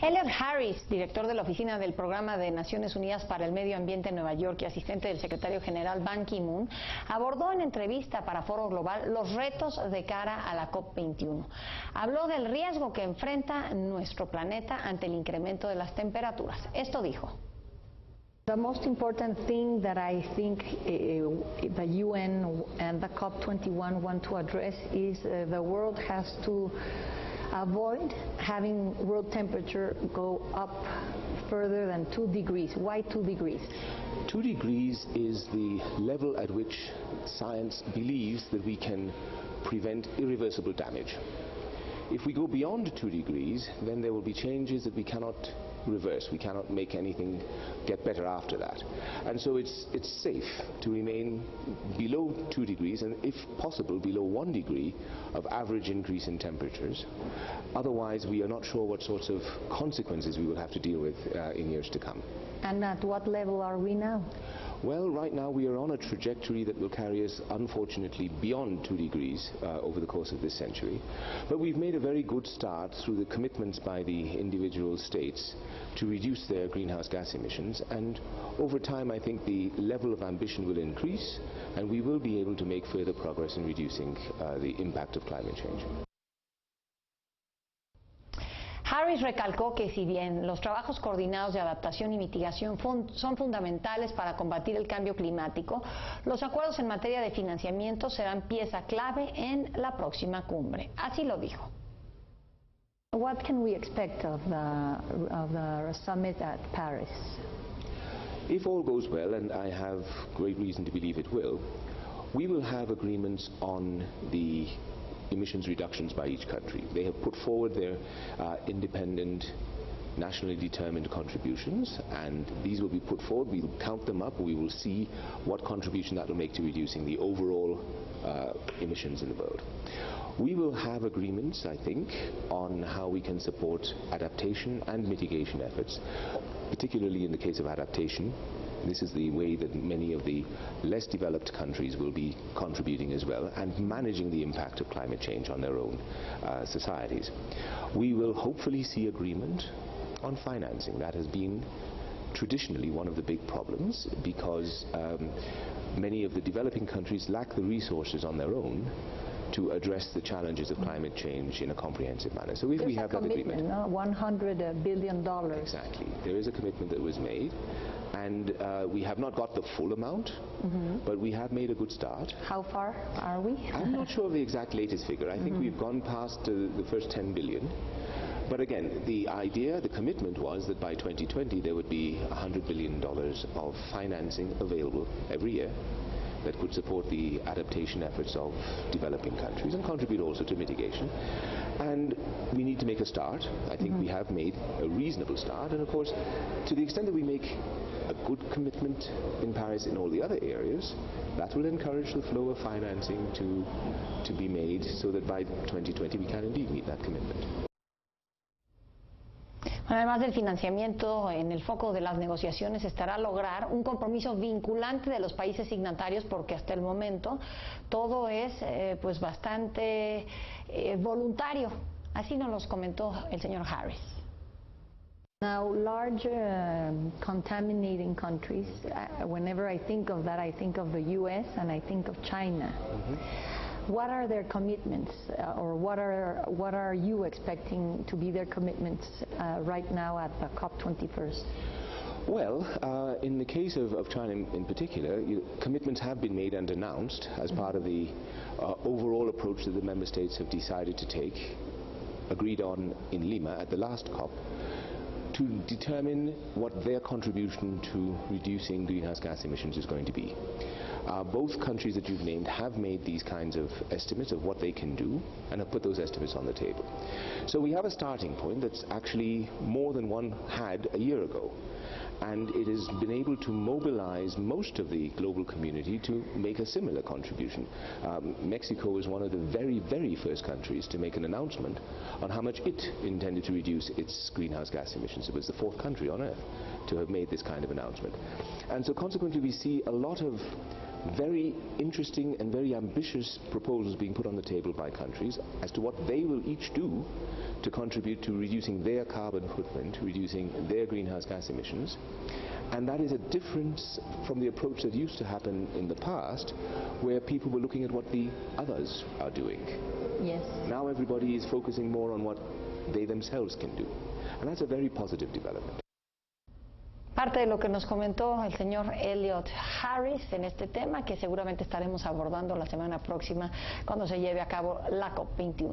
Elliot, director de la Oficina del Programa de Naciones Unidas para el Medio, Ambiente en Nueva York y asistente del secretario general Ban Ki-moon, abordó en entrevista para Foro Global los retos de cara a la COP21. Habló del riesgo que enfrenta nuestro planeta ante el incremento de las temperaturas. Esto dijo. The most important thing that I think the UN and the COP21 want to address is the world has to avoid having world temperature go up further than 2 degrees. Why 2 degrees? 2 degrees is the level at which science believes that we can prevent irreversible damage. If we go beyond 2 degrees, then there will be changes that we cannot reverse. We cannot make anything get better after that. And so it's safe to remain below 2 degrees and, if possible, below 1 degree of average increase in temperatures. Otherwise, we are not sure what sorts of consequences we will have to deal with in years to come. And at what level are we now? Well, right now we are on a trajectory that will carry us, unfortunately, beyond 2 degrees over the course of this century. But we've made a very good start through the commitments by the individual states to reduce their greenhouse gas emissions. And over time, I think the level of ambition will increase, and we will be able to make further progress in reducing the impact of climate change. Harris recalcó que si bien los trabajos coordinados de adaptación y mitigación son fundamentales para combatir el cambio climático, los acuerdos en materia de financiamiento serán pieza clave en la próxima cumbre. Así lo dijo. What can we expect of the summit at Paris? If all goes well, and I have great reason to believe it will, we will have agreements on the emissions reductions by each country. They have put forward their independent, nationally determined contributions, and these will be put forward. We will count them up. We will see what contribution that will make to reducing the overall emissions in the world. We will have agreements, I think, on how we can support adaptation and mitigation efforts, particularly in the case of adaptation. This is the way that many of the less developed countries will be contributing as well, and managing the impact of climate change on their own societies. We will hopefully see agreement on financing. That has been traditionally one of the big problems, because many of the developing countries lack the resources on their own to address the challenges of climate change in a comprehensive manner. So if we have that agreement, $100 billion. Exactly. There is a commitment that was made, and we have not got the full amount, but we have made a good start. How far are we? I'm not sure of the exact latest figure. I think we've gone past the first 10 billion. But again, the idea, the commitment was that by 2020 there would be $100 billion of financing available every year that could support the adaptation efforts of developing countries and contribute also to mitigation. And we need to make a start. I think we have made a reasonable start, and of course, to the extent that we make a good commitment in Paris in all the other areas, that will encourage the flow of financing to be made so that by 2020 we can indeed meet that commitment. Además del financiamiento, en el foco de las negociaciones estará lograr un compromiso vinculante de los países signatarios, porque hasta el momento todo es pues bastante voluntario. Así nos los comentó el señor Harris. Now, large contaminating countries, whenever I think of that, I think of the U.S. and I think of China. What are their commitments, or what are you expecting to be their commitments right now at the COP21? Well, in the case of China in particular, commitments have been made and announced as part of the overall approach that the member states have decided to take, agreed on in Lima at the last COP, to determine what their contribution to reducing greenhouse gas emissions is going to be. Both countries that you've named have made these kinds of estimates of what they can do and have put those estimates on the table. So we have a starting point that's actually more than one had a year ago. And it has been able to mobilize most of the global community to make a similar contribution. Mexico was one of the very, very first countries to make an announcement on how much it intended to reduce its greenhouse gas emissions. It was the 4th country on earth to have made this kind of announcement. And so consequently we see a lot of very interesting and very ambitious proposals being put on the table by countries as to what they will each do to contribute to reducing their carbon footprint, reducing their greenhouse gas emissions. And that is a difference from the approach that used to happen in the past, where people were looking at what the others are doing. Yes. Now everybody is focusing more on what they themselves can do. And that's a very positive development. Parte de lo que nos comentó el señor Elliot Harris en este tema, que seguramente estaremos abordando la semana próxima cuando se lleve a cabo la COP21.